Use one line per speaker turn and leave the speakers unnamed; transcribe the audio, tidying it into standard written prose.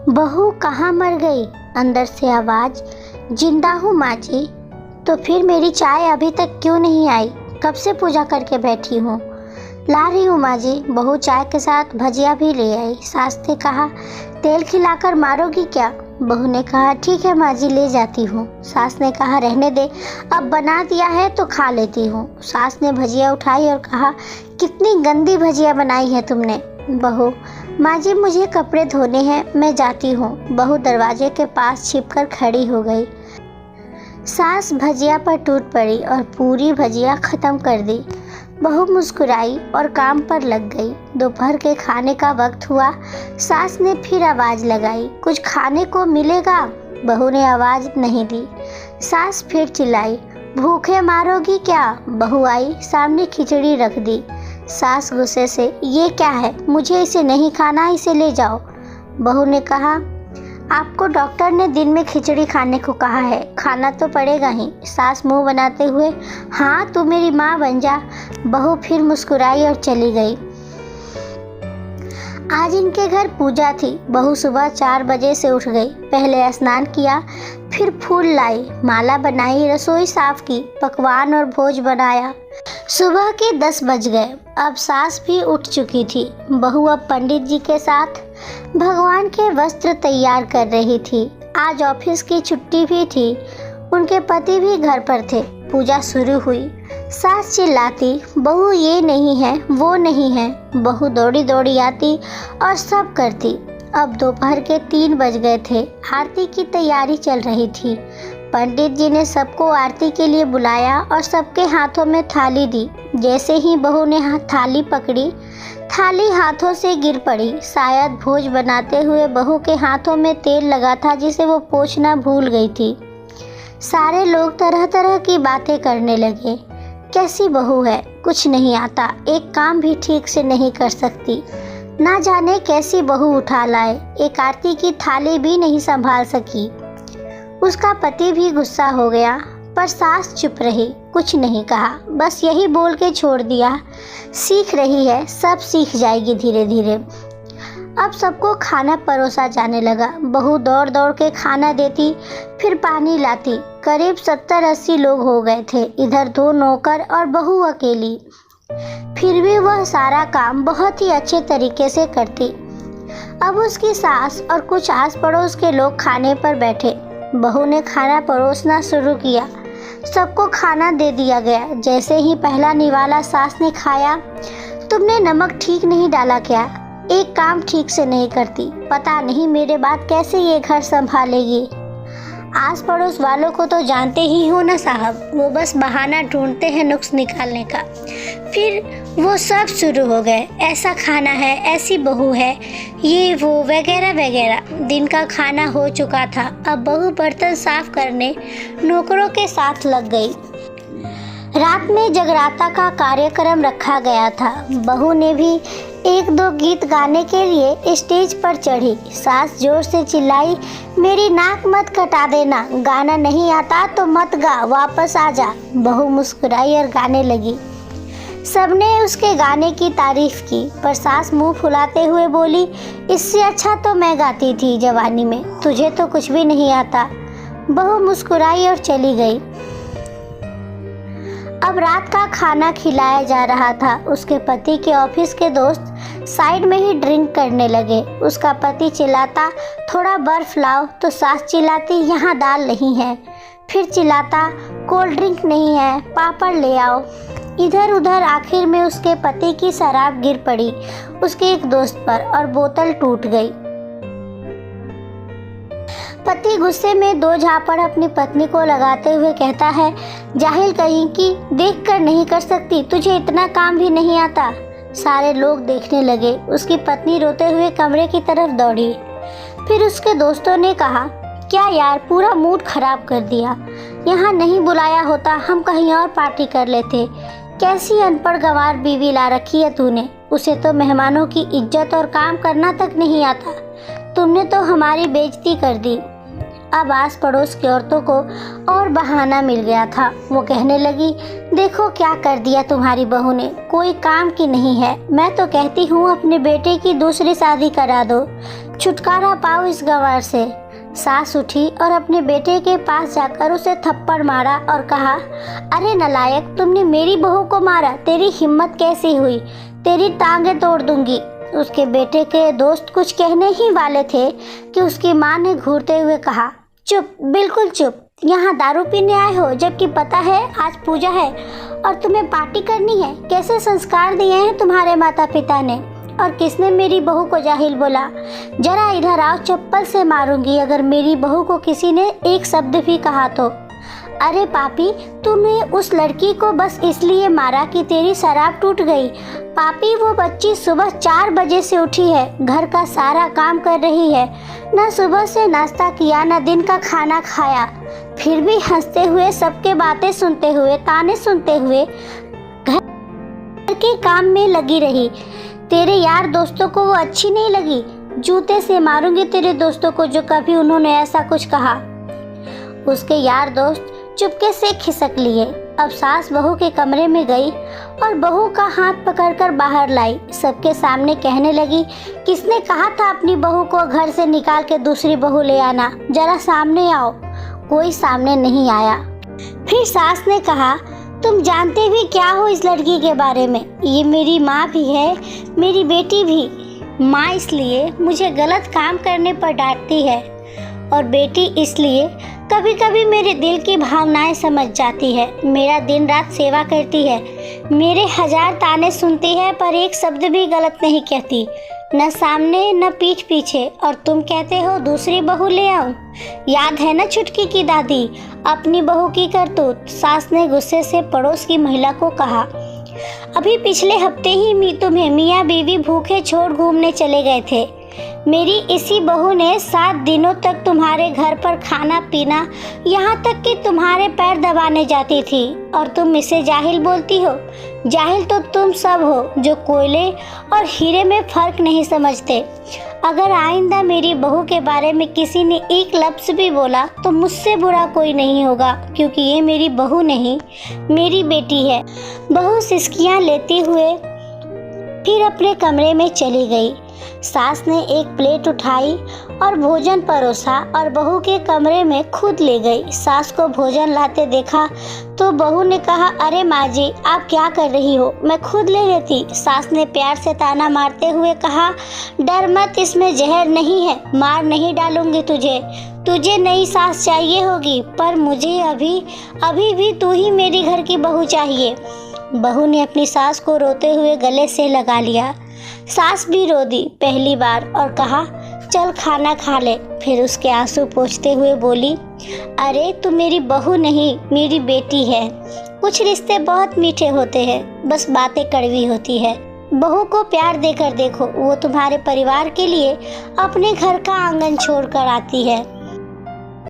बहू कहाँ मर गई? अंदर से आवाज। जिंदा हूँ माँ जी। तो फिर मेरी चाय अभी तक क्यों नहीं आई? कब से पूजा करके बैठी हूँ। ला रही हूँ माँ जी। बहू चाय के साथ भजिया भी ले आई। सास ने कहा, तेल खिलाकर मारोगी क्या? बहू ने कहा, ठीक है माँ जी, ले जाती हूँ। सास ने कहा, रहने दे, अब बना दिया है तो खा लेती हूँ। सास ने भजिया उठाई और कहा, कितनी गंदी भजिया बनाई है तुमने। बहू, माँ जी मुझे कपड़े धोने हैं, मैं जाती हूँ। बहू दरवाजे के पास छिपकर खड़ी हो गई। सास भजिया पर टूट पड़ी और पूरी भजिया खत्म कर दी। बहू मुस्कुराई और काम पर लग गई। दोपहर के खाने का वक्त हुआ। सास ने फिर आवाज लगाई, कुछ खाने को मिलेगा? बहू ने आवाज नहीं दी। सास फिर चिल्लाई, भूखे मारोगी क्या? बहू आई, सामने खिचड़ी रख दी। सास गुस्से से, ये क्या है? मुझे इसे नहीं खाना, इसे ले जाओ। बहू ने कहा, आपको डॉक्टर ने दिन में खिचड़ी खाने को कहा है, खाना तो पड़ेगा ही। सास मुंह बनाते हुए, हाँ तू मेरी माँ बन जा। बहू फिर मुस्कुराई और चली गई। आज इनके घर पूजा थी। बहू सुबह 4 बजे से उठ गई। पहले स्नान किया, फिर फूल लाई, माला बनाई, रसोई साफ की, पकवान और भोज बनाया। सुबह के 10 बज गए। अब सास भी उठ चुकी थी। बहू अब पंडित जी के साथ भगवान के वस्त्र तैयार कर रही थी। आज ऑफिस की छुट्टी भी थी। उनके पति भी घर पर थे। पूजा शुरू हुई। सास चिल्लाती, बहू ये नहीं है, वो नहीं है। बहू दौड़ी दौड़ी आती और सब करती। अब दोपहर के 3 बज गए थे। आरती की तैयारी चल रही थी। पंडित जी ने सबको आरती के लिए बुलाया और सबके हाथों में थाली दी। जैसे ही बहू ने थाली पकड़ी, थाली हाथों से गिर पड़ी। शायद भोज बनाते हुए बहू के हाथों में तेल लगा था, जिसे वो पोंछना भूल गई थी। सारे लोग तरह तरह की बातें करने लगे। कैसी बहू है, कुछ नहीं आता, एक काम भी ठीक से नहीं कर सकती, ना जाने कैसी बहू उठा लाए, एक आरती की थाली भी नहीं संभाल सकी। उसका पति भी गुस्सा हो गया, पर सास चुप रही, कुछ नहीं कहा, बस यही बोल के छोड़ दिया, सीख रही है, सब सीख जाएगी धीरे धीरे। अब सबको खाना परोसा जाने लगा। बहू दौड़ दौड़ के खाना देती, फिर पानी लाती। करीब 70-80 लोग हो गए थे। इधर 2 नौकर और बहू अकेली। फिर भी वह सारा काम बहुत ही अच्छे तरीके से करती। अब उसकी सास और कुछ आस पड़ोस के लोग खाने पर बैठे। बहू ने खाना परोसना शुरू किया। सबको खाना दे दिया गया। जैसे ही पहला निवाला सास ने खाया, तुमने नमक ठीक नहीं डाला क्या? एक काम ठीक से नहीं करती, पता नहीं मेरे बाद कैसे ये घर संभालेगी। आस पड़ोस वालों को तो जानते ही हो ना साहब, वो बस बहाना ढूंढते हैं नुक्स निकालने का। फिर वो सब शुरू हो गए, ऐसा खाना है, ऐसी बहू है, ये वो वगैरह वगैरह। दिन का खाना हो चुका था। अब बहू बर्तन साफ करने नौकरों के साथ लग गई। रात में जगराता का कार्यक्रम रखा गया था। बहू ने भी 1-2 गीत गाने के लिए स्टेज पर चढ़ी। सास जोर से चिल्लाई, मेरी नाक मत कटा देना, गाना नहीं आता तो मत गा, वापस आ जा। बहू मुस्कुराई और गाने लगी। सबने उसके गाने की तारीफ की, पर सास मुंह फुलाते हुए बोली, इससे अच्छा तो मैं गाती थी जवानी में, तुझे तो कुछ भी नहीं आता। बहू मुस्कुराई और चली गई। अब रात का खाना खिलाया जा रहा था। उसके पति के ऑफिस के दोस्त साइड में ही ड्रिंक करने लगे। उसका पति चिल्लाता, थोड़ा बर्फ लाओ, तो सास चिल्लाती, यहाँ दाल नहीं है। फिर चिल्लाता, कोल्ड ड्रिंक नहीं है, पापड़ ले आओ। इधर उधर आखिर में उसके पति की शराब गिर पड़ी उसके एक दोस्त पर और बोतल टूट गई। पति गुस्से में 2 झापड़ अपनी पत्नी को लगाते हुए कहता है, जाहिल कहीं की, देखकर नहीं कर सकती, तुझे इतना काम भी नहीं आता। सारे लोग देखने लगे। उसकी पत्नी रोते हुए कमरे की तरफ दौड़ी। फिर उसके दोस्तों ने कहा, क्या यार, पूरा मूड खराब कर दिया, यहाँ नहीं बुलाया होता, हम कहीं और पार्टी कर लेते। कैसी अनपढ़ गंवार बीवी ला रखी है तूने, उसे तो मेहमानों की इज्जत और काम करना तक नहीं आता। तुमने तो हमारी बेइज्जती कर दी। अब आस पड़ोस की औरतों को और बहाना मिल गया था। वो कहने लगी, देखो क्या कर दिया तुम्हारी बहू ने, कोई काम की नहीं है। मैं तो कहती हूँ अपने बेटे की दूसरी शादी करा दो, छुटकारा पाओ इस गंवार से। सास उठी और अपने बेटे के पास जाकर उसे थप्पड़ मारा और कहा, अरे नालायक, तुमने मेरी बहू को मारा, तेरी हिम्मत कैसी हुई, तेरी टांगें तोड़ दूंगी। उसके बेटे के दोस्त कुछ कहने ही वाले थे कि उसकी माँ ने घूरते हुए कहा, चुप, बिल्कुल चुप, यहाँ दारू पीने आए हो जबकि पता है आज पूजा है और तुम्हें पार्टी करनी है। कैसे संस्कार दिए हैं तुम्हारे माता पिता ने, और किसने मेरी बहू को जाहिल बोला। जरा इधर आओ, चप्पल से मारूंगी अगर मेरी बहू को किसी ने एक शब्द भी कहा तो। अरे पापी, तूने उस लड़की को बस इसलिए मारा कि तेरी शराब टूट गई। पापी, वो बच्ची सुबह 4 बजे से उठी है, घर का सारा काम कर रही है, न सुबह से नाश्ता किया न दिन का खाना खाया, फिर भी हंसते हुए, सबके बातें सुनते हुए, ताने सुनते हुए घर के काम में लगी रही। तेरे यार दोस्तों को वो अच्छी नहीं लगी। जूते से मारूंगी तेरे दोस्तों को जो कभी उन्होंने ऐसा कुछ कहा। उसके यार दोस्त चुपके से खिसक लिए। अब सास बहू के कमरे में गई और बहू का हाथ पकड़कर बाहर लाई। सबके सामने कहने लगी, किसने कहा था अपनी बहू को घर से निकाल के दूसरी बहू ले आना, जरा सामने आओ। कोई सामने नहीं आया। फिर सास ने कहा, तुम जानते भी क्या हो इस लड़की के बारे में? ये मेरी माँ भी है, मेरी बेटी भी। माँ इसलिए मुझे गलत काम करने पर डांटती है और बेटी इसलिए कभी कभी मेरे दिल की भावनाएं समझ जाती है। मेरा दिन रात सेवा करती है, मेरे 1000 ताने सुनती है पर एक शब्द भी गलत नहीं कहती, न सामने न पीठ पीछे। और तुम कहते हो दूसरी बहू ले आऊं? याद है ना छुटकी की दादी, अपनी बहू की करतूत। सास ने गुस्से से पड़ोस की महिला को कहा, अभी पिछले हफ्ते ही तुम्हें मियाँ बीवी भूखे छोड़ घूमने चले गए थे। मेरी इसी बहू ने 7 दिनों तक तुम्हारे घर पर खाना पीना, यहाँ तक कि तुम्हारे पैर दबाने जाती थी, और तुम इसे जाहिल बोलती हो। जाहिल तो तुम सब हो जो कोयले और हीरे में फर्क नहीं समझते। अगर आइंदा मेरी बहू के बारे में किसी ने एक लफ्ज़ भी बोला तो मुझसे बुरा कोई नहीं होगा, क्योंकि ये मेरी बहू नहीं, मेरी बेटी है। बहू सिसकियाँ लेते हुए फिर अपने कमरे में चली गई। सास ने एक प्लेट उठाई और भोजन परोसा और बहू के कमरे में खुद ले गई। सास को भोजन लाते देखा तो बहू ने कहा, अरे माँ जी, आप क्या कर रही हो, मैं खुद ले लेती। सास ने प्यार से ताना मारते हुए कहा, डर मत, इसमें जहर नहीं है, मार नहीं डालूंगी तुझे। तुझे नई सास चाहिए होगी, पर मुझे अभी भी तू ही मेरी घर की बहू चाहिए। बहू ने अपनी सास को रोते हुए गले से लगा लिया। सास भी रो दी पहली बार और कहा, चल खाना खा ले। फिर उसके आंसू पोंछते हुए बोली, अरे तू मेरी बहू नहीं, मेरी बेटी है। कुछ रिश्ते बहुत मीठे होते हैं, बस बातें कड़वी होती है। बहू को प्यार देकर देखो, वो तुम्हारे परिवार के लिए अपने घर का आंगन छोड़ कर आती है।